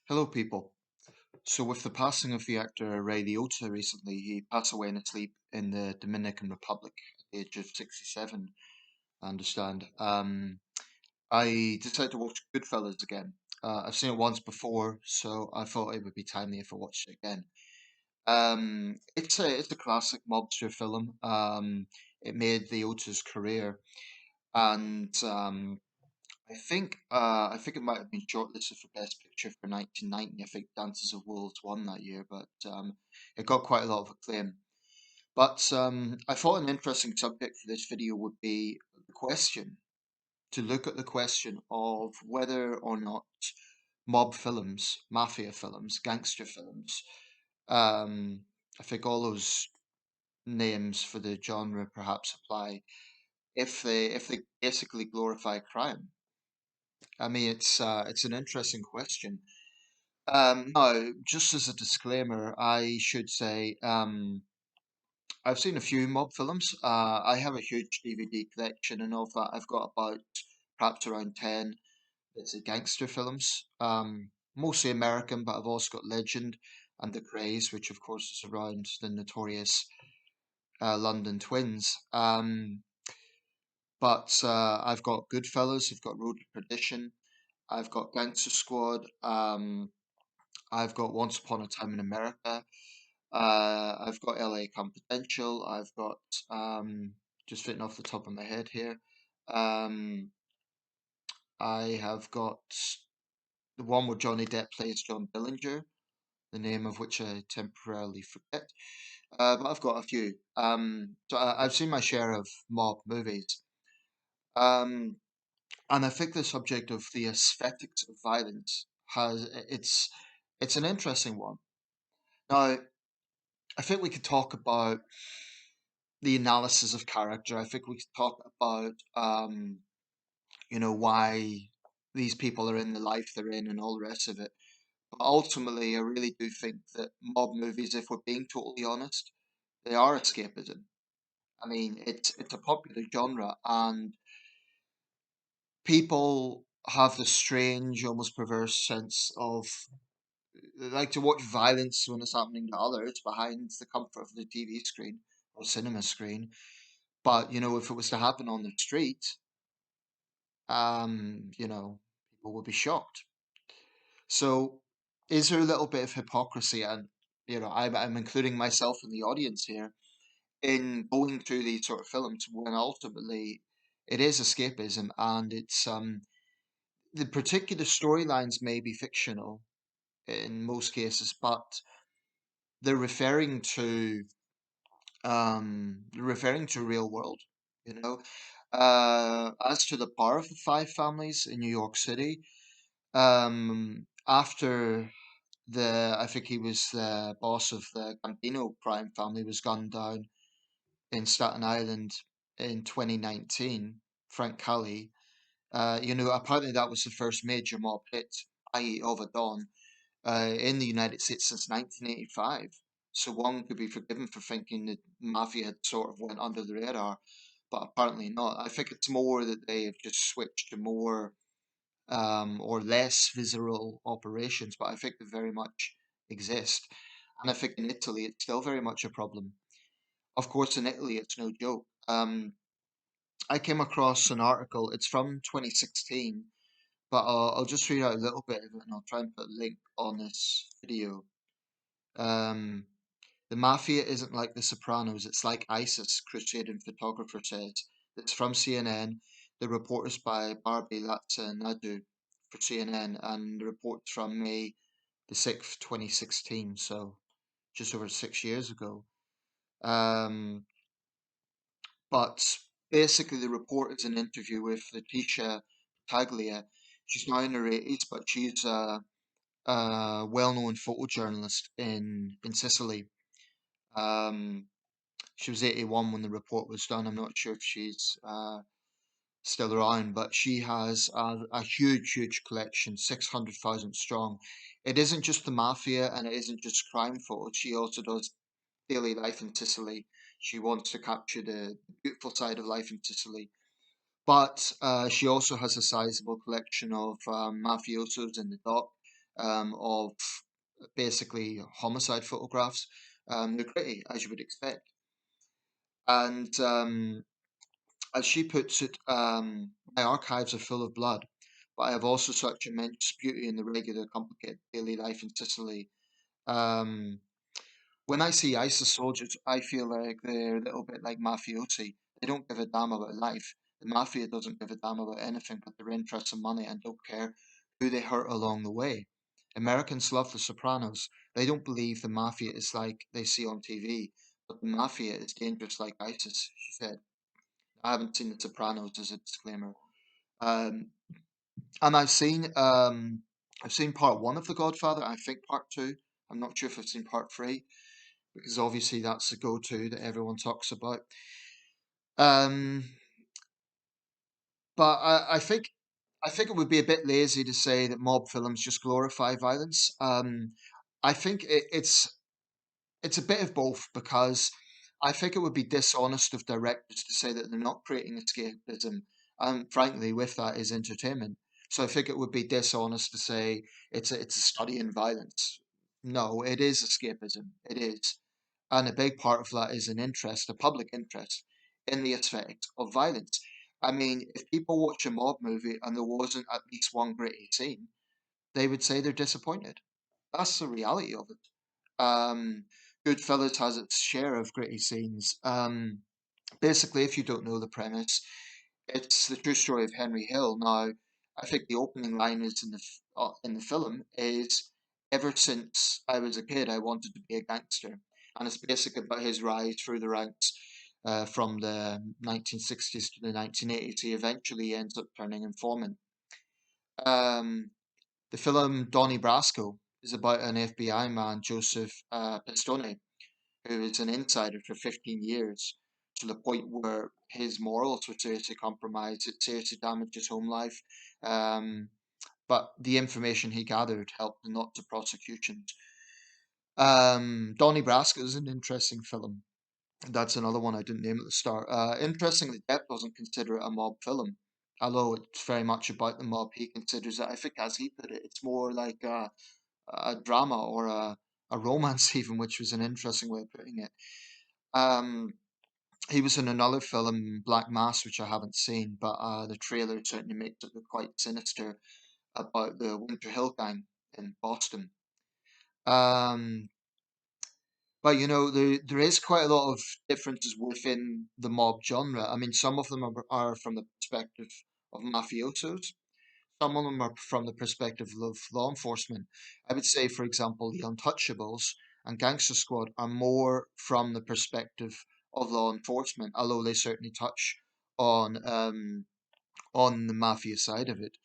Hello, people. So, with the passing of the actor Ray Liotta recently, he passed away in his sleep in the Dominican Republic at the age of 67, I understand. I decided to watch Goodfellas again. I've seen it once before, so I thought it would be timely if I watched it again. It's a classic mobster film. It made Liotta's career, and I think it might have been shortlisted for Best Picture for 1990. I think Dances of Wolves won that year, but it got quite a lot of acclaim. But I thought an interesting subject for this video would be the question, to look at the question of whether or not mob films, mafia films, gangster films, um, I think all those names for the genre perhaps apply if they basically glorify crime. I mean, it's an interesting question. No, just as a disclaimer, I should say I've seen a few mob films. I have a huge DVD collection, and of that, I've got about perhaps around 10. It's a gangster films, mostly American, but I've also got Legend and The Craze, which of course is around the notorious London Twins. But I've got Goodfellas, I've got Road to Perdition, I've got Gangster Squad. I've got Once Upon a Time in America. I've got LA Confidential. I've got just fitting off the top of my head here. Um, I have got the one where Johnny Depp plays John Dillinger, the name of which I temporarily forget. But I've got a few. I've seen my share of mob movies. Um, and I think the subject of the aesthetics of violence it's an interesting one. Now, I think we could talk about the analysis of character. I think we could talk about, why these people are in the life they're in and all the rest of it. But ultimately, I really do think that mob movies, if we're being totally honest, they are escapism. I mean, it's a popular genre, and people have this strange, almost perverse sense of they like to watch violence when it's happening to others behind the comfort of the TV screen or cinema screen. But if it was to happen on the street, people would be shocked. So, is there a little bit of hypocrisy? And I'm including myself in the audience here in going through these sort of films when ultimately it is escapism, and it's the particular storylines may be fictional in most cases, but they're referring to real world. You know, as to the power of the five families in New York City. After I think he was the boss of the Gambino crime family, was gunned down in Staten Island in 2019, Frank Cali. Apparently that was the first major mob hit, i.e. of a Don, in the United States since 1985. So one could be forgiven for thinking that Mafia had sort of went under the radar, but apparently not. I think it's more that they have just switched to more or less visceral operations, but I think they very much exist. And I think in Italy it's still very much a problem. Of course, in Italy it's no joke. I came across an article, it's from 2016, but I'll just read out a little bit of it and I'll try and put a link on this video. Um, the Mafia isn't like The Sopranos, it's like ISIS, Crusading photographer says. It's from CNN. The report is by Barbie Latza for CNN, and the report's from May the 6th, 2016, so just over 6 years ago. Um, but basically, the report is an interview with Letizia Battaglia. She's now in her 80s, but she's a well-known photojournalist in Sicily. Um, she was 81 when the report was done. I'm not sure if she's still around, but she has a huge, huge collection, 600,000 strong. It isn't just the mafia and it isn't just crime photos. She also does daily life in Sicily. She wants to capture the beautiful side of life in Sicily. But she also has a sizable collection of mafiosos in the dock. of basically homicide photographs. They're gritty, as you would expect. And as she puts it, my archives are full of blood, but I have also such immense beauty in the regular, complicated daily life in Sicily. Um, when I see ISIS soldiers, I feel like they're a little bit like mafiosi. They don't give a damn about life. The mafia doesn't give a damn about anything but their interests and money and don't care who they hurt along the way. Americans love The Sopranos. They don't believe the mafia is like they see on TV, but the mafia is dangerous like ISIS, she said. I haven't seen The Sopranos as a disclaimer. Um, and I've seen part one of The Godfather. I think part two. I'm not sure if I've seen part three because obviously that's the go-to that everyone talks about. Um, but I think it would be a bit lazy to say that mob films just glorify violence. I think it's a bit of both because I think it would be dishonest of directors to say that they're not creating escapism. And frankly, with that is entertainment. So I think it would be dishonest to say it's a study in violence. No, it is escapism. It is. And a big part of that is an interest, a public interest, in the aesthetics of violence. I mean, if people watch a mob movie and there wasn't at least one gritty scene, they would say they're disappointed. That's the reality of it. Um, Goodfellas has its share of gritty scenes. Basically, if you don't know the premise, it's the true story of Henry Hill. Now, I think the opening line is in the film is, "Ever since I was a kid, I wanted to be a gangster," and it's basically about his rise through the ranks from the 1960s to the 1980s. He eventually ends up turning informant. Um, the film Donnie Brasco is about an FBI man, Joseph Pistone, who was an insider for 15 years to the point where his morals were seriously compromised. It seriously damaged his home life. Um, but the information he gathered helped not to prosecutions. Donnie Brasque is an interesting film. That's another one I didn't name at the start. Interestingly, Depp doesn't consider it a mob film, although it's very much about the mob. He considers it, I think, as he put it, it's more like a drama or a romance, even, which was an interesting way of putting it. Um, he was in another film, Black Mass, which I haven't seen, but the trailer certainly makes it look quite sinister about the Winter Hill Gang in Boston. Um, but there is quite a lot of differences within the mob genre. I mean, some of them are from the perspective of mafiosos. Some of them are from the perspective of law enforcement. I would say, for example, the Untouchables and Gangster Squad are more from the perspective of law enforcement, although they certainly touch on the mafia side of it.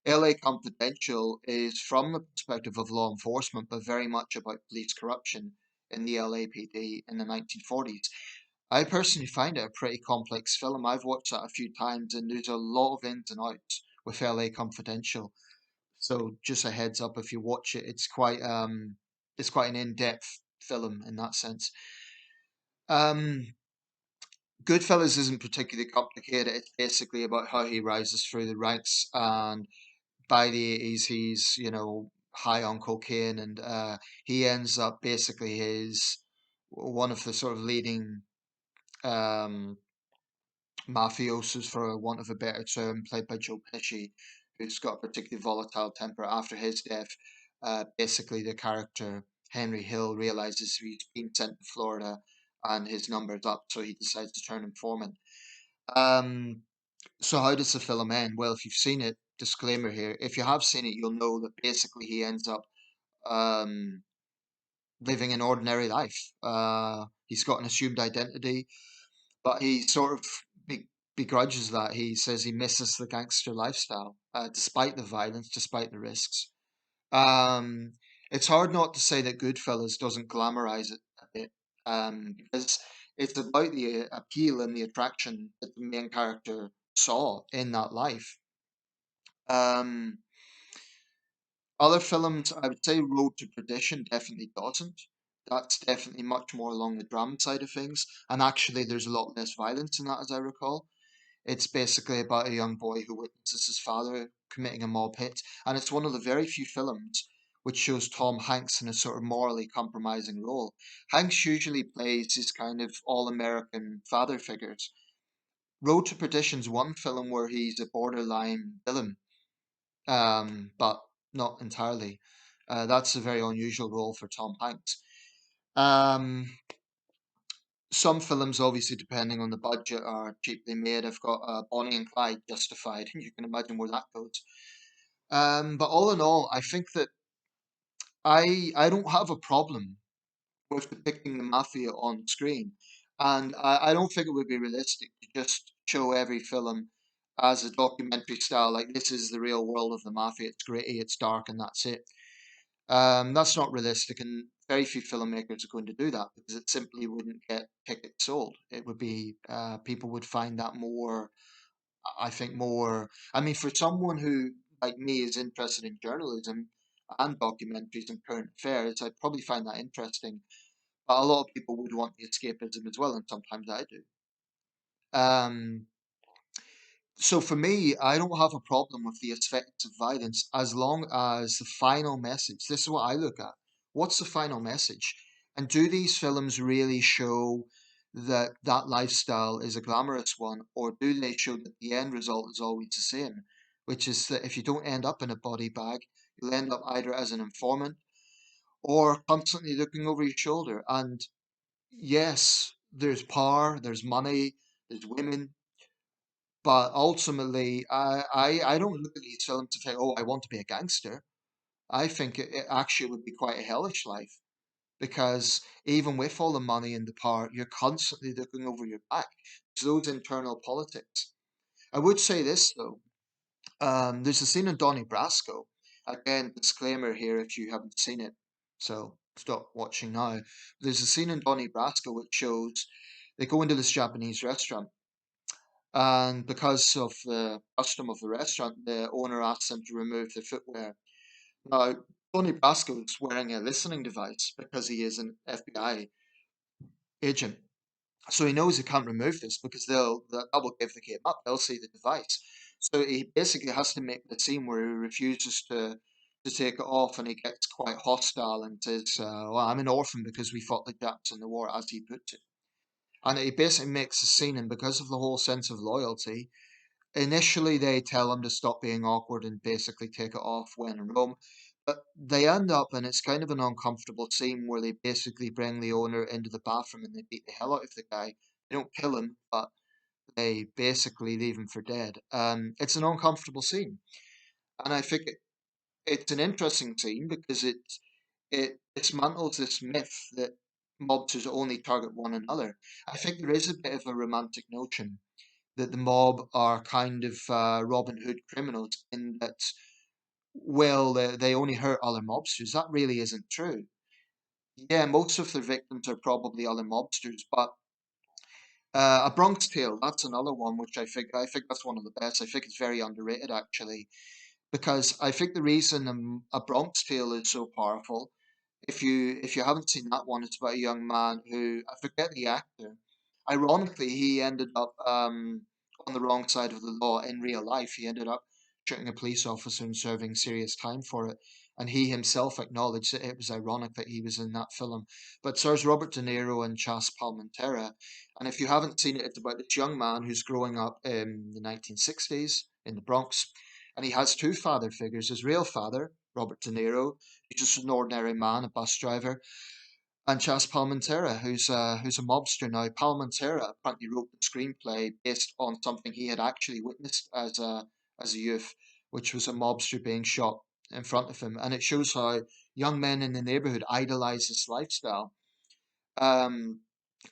LA Confidential is from the perspective of law enforcement, but very much about police corruption in the LAPD in the 1940s. I personally find it a pretty complex film. I've watched that a few times, and there's a lot of ins and outs with LA Confidential. So just a heads up, if you watch it, it's quite an in-depth film in that sense. Um, Goodfellas isn't particularly complicated. It's basically about how he rises through the ranks, and by the 80s, he's high on cocaine, and he ends up basically his one of the sort of leading um mafiosos, for want of a better term, played by Joe Pesci, who's got a particularly volatile temper. After his death, basically the character Henry Hill realizes he's been sent to Florida and his number's up, so he decides to turn informant. Um, so how does the film end? Well, if you've seen it, disclaimer here, if you have seen it, you'll know that basically he ends up um, living an ordinary life. He's got an assumed identity, but he sort of begrudges that. He says he misses the gangster lifestyle, despite the violence, despite the risks. Um, it's hard not to say that Goodfellas doesn't glamorize it a bit, because it's about the appeal and the attraction that the main character saw in that life. Um, Other films, I would say Road to Perdition definitely doesn't. That's definitely much more along the drama side of things, and actually, there's a lot less violence in that, as I recall. It's basically about a young boy who witnesses his father committing a mob hit, and it's one of the very few films which shows Tom Hanks in a sort of morally compromising role. Hanks usually plays his kind of all-American father figures. Road to Perdition's one film where he's a borderline villain, but not entirely. That's a very unusual role for Tom Hanks. Um, some films, obviously, depending on the budget, are cheaply made. I've got Bonnie and Clyde Justified, and you can imagine where that goes. But all in all, I think that I don't have a problem with depicting the mafia on screen, and I don't think it would be realistic to just show every film as a documentary style, like this is the real world of the mafia. It's gritty, it's dark, and that's it. That's not realistic, and very few filmmakers are going to do that because it simply wouldn't get tickets sold. It would be people would find that more, I think, more. I mean, for someone who, like me, is interested in journalism and documentaries and current affairs, I'd probably find that interesting. But a lot of people would want the escapism as well, and sometimes I do. Um, so for me, I don't have a problem with the effects of violence as long as the final message. This is what I look at. What's the final message? And do these films really show that that lifestyle is a glamorous one, or do they show that the end result is always the same, which is that if you don't end up in a body bag, you'll end up either as an informant or constantly looking over your shoulder. And yes, there's power, there's money, there's women, but ultimately, I don't look at these films to think, oh, I want to be a gangster. I think it actually would be quite a hellish life because even with all the money and the power, you're constantly looking over your back. There's those internal politics. I would say this though. There's a scene in Donnie Brasco. Again, disclaimer here if you haven't seen it, so stop watching now. There's a scene in Donnie Brasco which shows they go into this Japanese restaurant, and because of the custom of the restaurant, the owner asks them to remove their footwear. Now, Donnie Brasco is wearing a listening device because he is an FBI agent. So he knows he can't remove this because that will give the game up. They'll see the device. So he basically has to make the scene where he refuses to take it off, and he gets quite hostile and says, "Well, I'm an orphan because we fought the Japs in the war," as he puts it. And he basically makes a scene, and because of the whole sense of loyalty, initially they tell him to stop being awkward and basically take it off when in Rome. But they end up, and it's kind of an uncomfortable scene where they basically bring the owner into the bathroom and they beat the hell out of the guy. They don't kill him, but they basically leave him for dead. It's an uncomfortable scene, and I think it's an interesting scene because it dismantles this myth that mobsters only target one another. I think there is a bit of a romantic notion that the mob are kind of Robin Hood criminals in that, well, they only hurt other mobsters. That really isn't true. Yeah, most of their victims are probably other mobsters, but A Bronx Tale, that's another one which I think that's one of the best. I think it's very underrated actually, because I think the reason A Bronx Tale is so powerful, if you haven't seen that one, it's about a young man who I forget the actor. Ironically, he ended up on the wrong side of the law in real life. He ended up shooting a police officer and serving serious time for it. And he himself acknowledged that it was ironic that he was in that film. But stars Robert De Niro and Chas Palminteri. And if you haven't seen it, it's about this young man who's growing up in the 1960s in the Bronx. And he has two father figures. His real father, Robert De Niro, he's just an ordinary man, a bus driver, and Chas Palminteri, who's a mobster now. Palminteri apparently wrote the screenplay based on something he had actually witnessed as a youth, which was a mobster being shot in front of him, and it shows how young men in the neighborhood idolize this lifestyle. Um,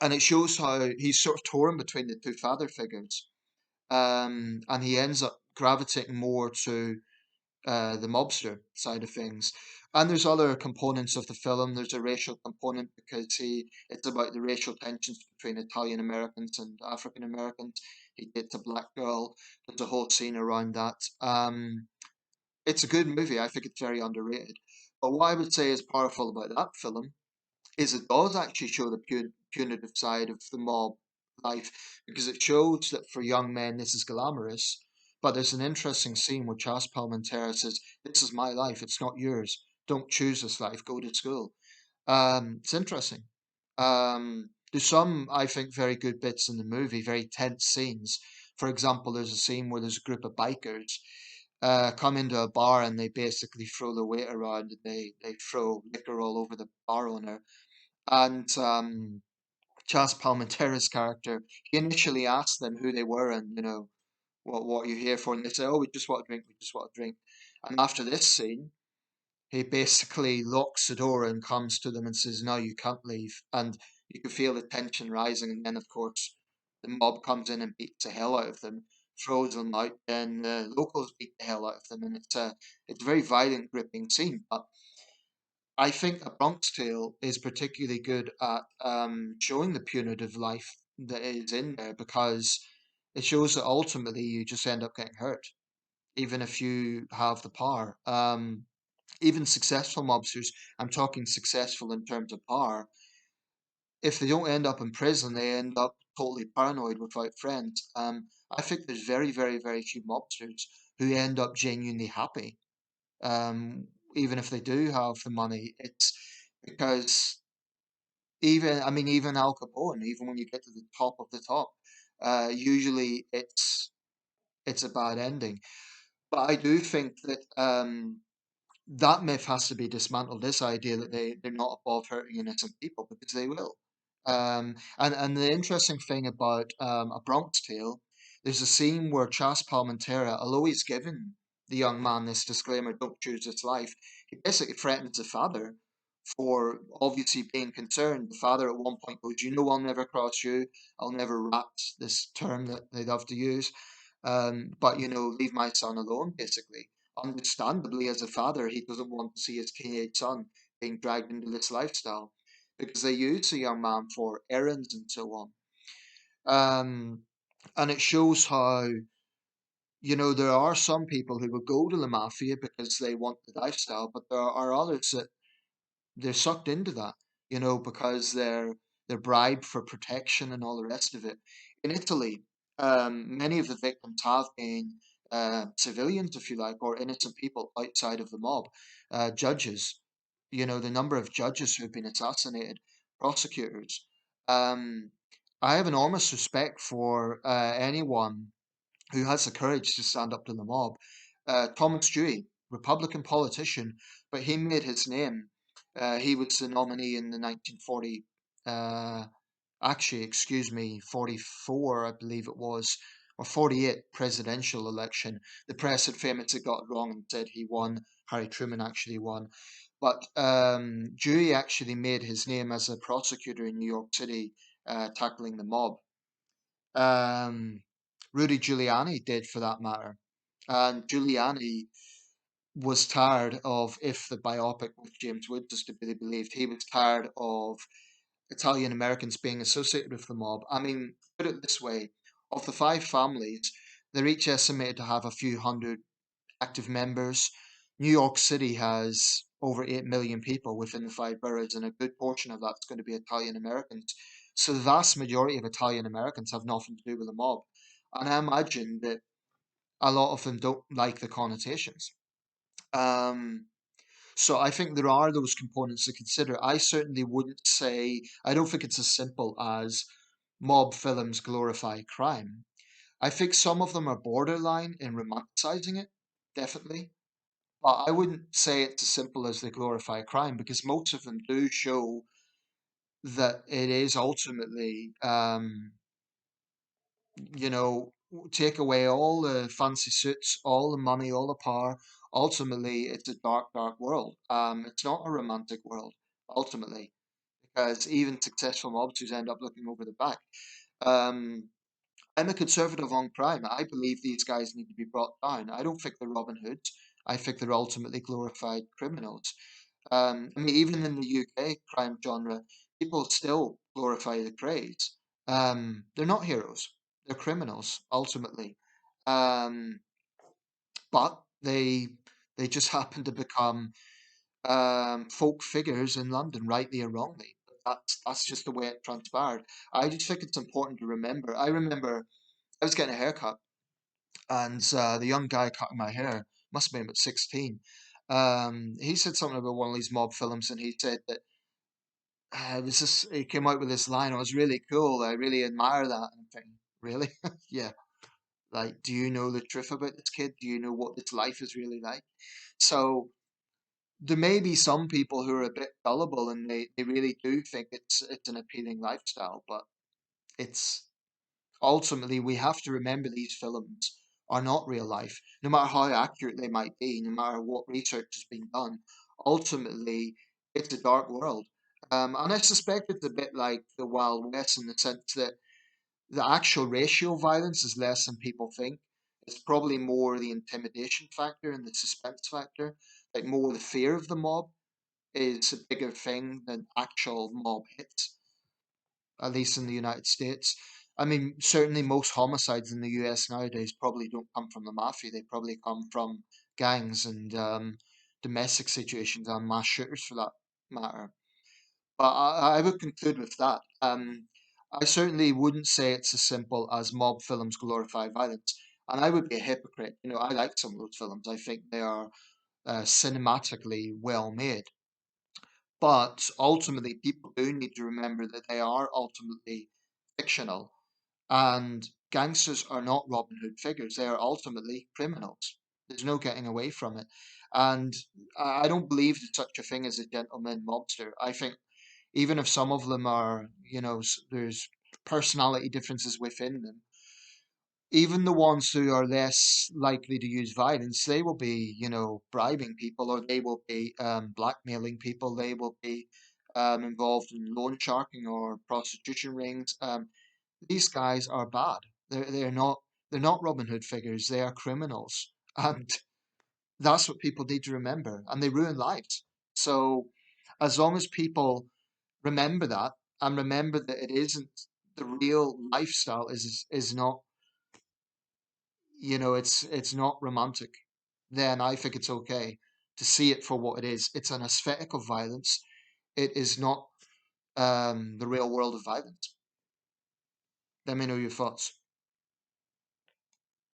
and it shows how he's sort of torn between the two father figures, and he ends up gravitating more to the mobster side of things. And there's other components of the film. There's a racial component because it's about the racial tensions between Italian Americans and African Americans. He dates a black girl. There's a whole scene around that. It's a good movie. I think it's very underrated. But what I would say is powerful about that film is it does actually show the punitive side of the mob life because it shows that for young men this is glamorous. But there's an interesting scene where Charles Palminteri says, "This is my life, it's not yours. don't choose this life, go to school. It's interesting. There's some, I think, very good bits in the movie, very tense scenes. For example, there's a scene where there's a group of bikers come into a bar and they basically throw the weight around. They throw liquor all over the bar owner. And Chaz Palminteri's character, he initially asked them who they were and, what are you here for? And they say, oh, we just want to drink, we just want to drink. And after this scene, he basically locks the door and comes to them and says, no, you can't leave. And you can feel the tension rising. And then, of course, the mob comes in and beats the hell out of them, throws them out, and the locals beat the hell out of them. And it's a very violent, gripping scene. But I think A Bronx Tale is particularly good at showing the punitive life that is in there because it shows that ultimately you just end up getting hurt, even if you have the power. Even successful mobsters, I'm talking successful in terms of power, if they don't end up in prison, they end up totally paranoid without friends. I think there's very, very, very few mobsters who end up genuinely happy, um, even if they do have the money. It's because even Al Capone, even when you get to the top of the top, usually it's a bad ending. But I do think that that myth has to be dismantled. This idea that they're not above hurting innocent people because they will. And the interesting thing about A Bronx Tale, there's a scene where Chas Palmintera, although he's given the young man this disclaimer, don't choose this life, he basically threatens the father for obviously being concerned. The father at one point goes, you know, I'll never cross you, I'll never rat, this term that they love to use. But leave my son alone, basically. Understandably, as a father, he doesn't want to see his teenage son being dragged into this lifestyle because they use the young man for errands and so on. Um, and it shows how, there are some people who will go to the mafia because they want the lifestyle, but there are others that they're sucked into that, because they're bribed for protection and all the rest of it. In Italy, many of the victims have been civilians, if you like, or innocent people outside of the mob. Judges, the number of judges who've been assassinated, prosecutors. Um, I have enormous respect for anyone who has the courage to stand up to the mob. Thomas Dewey, Republican politician, but he made his name. He was the nominee in the 1940, uh, actually, excuse me, 44, I believe it was, or 48 presidential election. The press had famously got it wrong and said he won. Harry Truman actually won. But Dewey actually made his name as a prosecutor in New York City, tackling the mob. Um, Rudy Giuliani did, for that matter. And Giuliani was tired of, if the biopic with James Woods is to be believed, he was tired of Italian Americans being associated with the mob. I mean, put it this way, of the five families, they're each estimated to have a few hundred active members. New York City has over 8 million people within the five boroughs, and a good portion of that's going to be Italian Americans. So the vast majority of Italian Americans have nothing to do with the mob. And I imagine that a lot of them don't like the connotations. Um, so I think there are those components to consider. I certainly wouldn't say, I don't think it's as simple as mob films glorify crime. I think some of them are borderline in romanticizing it, definitely. But I wouldn't say it's as simple as they glorify crime because most of them do show that it is ultimately, take away all the fancy suits, all the money, all the power. Ultimately, it's a dark, dark world. It's not a romantic world, ultimately, because even successful mobsters end up looking over the back. Um, I'm a conservative on crime. I believe these guys need to be brought down. I don't think they're Robin Hoods. I think they're ultimately glorified criminals. I mean, even in the UK crime genre, people still glorify the Greys. They're not heroes; they're criminals ultimately. Um, but they just happen to become folk figures in London, rightly or wrongly. That's just the way it transpired. I just think it's important to remember. I remember I was getting a haircut, and the young guy cutting my hair must have been about 16. He said something about one of these mob films, and he said that it was just he came out with this line. It was really cool. I really admire that. And I'm thinking, really? Yeah. Like, do you know the truth about this kid? Do you know what this life is really like? So there may be some people who are a bit gullible and they really do think it's an appealing lifestyle, but it's ultimately we have to remember these films are not real life. No matter how accurate they might be, no matter what research has been done, ultimately it's a dark world. And I suspect it's a bit like the Wild West in the sense that the actual ratio of violence is less than people think. It's probably more the intimidation factor and the suspense factor, like more the fear of the mob is a bigger thing than actual mob hits, at least in the United States. I mean, certainly most homicides in the US nowadays probably don't come from the mafia. They probably come from gangs and domestic situations and mass shooters for that matter. But I would conclude with that. I certainly wouldn't say it's as simple as mob films glorify violence. And I would be a hypocrite. You know, I like some of those films. I think they are cinematically well made. But ultimately, people do need to remember that they are ultimately fictional. And gangsters are not Robin Hood figures. They are ultimately criminals. There's no getting away from it. And I don't believe there's such a thing as a gentleman mobster. I think even if some of them are, you know, there's personality differences within them, even the ones who are less likely to use violence, they will be, you know, bribing people or they will be blackmailing people. They will be involved in loan sharking or prostitution rings. These guys are bad. They're not Robin Hood figures. They are criminals, and that's what people need to remember. And they ruin lives. So, as long as people remember that and remember that it isn't the real lifestyle is not, you know, it's not romantic, then I think it's okay to see it for what it is. It's an aesthetic of violence. It is not the real world of violence. Let me know your thoughts.